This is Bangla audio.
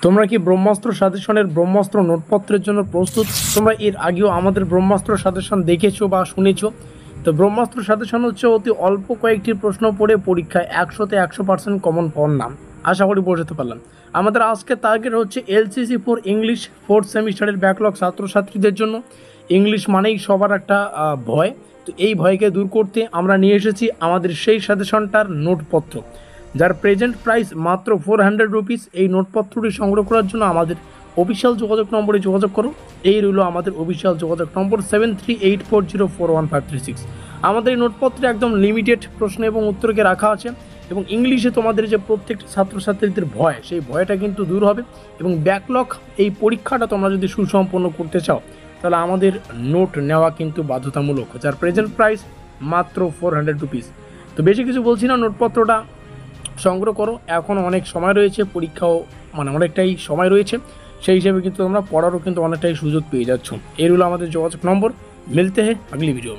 তোমরা কি ব্রহ্মাস্ত্র সাজেশনের ব্রহ্মাস্ত্র নোটপত্রের জন্য প্রস্তুত? তোমরা এর আগেও আমাদের ব্রহ্মাস্ত্র সাজেশন দেখেছো বা শুনেছো। তো ব্রহ্মাস্ত্র সাজেশন হচ্ছে অতি অল্প কয়েকটি প্রশ্ন পড়ে পরীক্ষায় 100% কমন পাওয়ার নাম। আশা করি বোঝাতে পারলাম। আমাদের আজকে টার্গেট হচ্ছে এলসিসি ফর ইংলিশ 4th সেমিস্টারের ব্যাকলগ ছাত্রছাত্রীদের জন্য। ইংলিশ মানেই সবার একটা ভয়। তো এই ভয়কে দূর করতে আমরা নিয়ে এসেছি আমাদের সেই সাজেশনটার নোটপত্র, যার প্রেজেন্ট প্রাইস মাত্র 400 রুপিস। এই নোটপত্রটি সংগ্রহ করার জন্য আমাদের অফিসিয়াল যোগাযোগ নম্বরে যোগাযোগ করো। এই রইল আমাদের অফিসিয়াল যোগাযোগ নম্বর 7384041536। আমাদের এই নোটপত্রে একদম লিমিটেড প্রশ্ন এবং উত্তরকে রাখা আছে, এবং ইংলিশে তোমাদের যে প্রত্যেকটা ছাত্রছাত্রীদের ভয়, সেই ভয়টা কিন্তু দূর হবে। এবং ব্যাকলগ এই পরীক্ষাটা তোমরা যদি সুসম্পন্ন করতে চাও, তাহলে আমাদের নোট নেওয়া কিন্তু বাধ্যতামূলক, যার প্রেজেন্ট প্রাইস মাত্র 400 রুপিস। তো বেশি কিছু বলছি না, নোটপত্রটা সংগ্রহ করো। এখন অনেক সময় রয়েছে, পরীক্ষাও অনেকটাই সময় রয়েছে, সেই হিসেবে কিন্তু তোমরা পড়ারও কিন্তু অনেকটাই সুযোগ পেয়ে যাচ্ছ। এই হলো আমাদের যোগাযোগ নম্বর। মিলতে हैं अगली वीडियो में।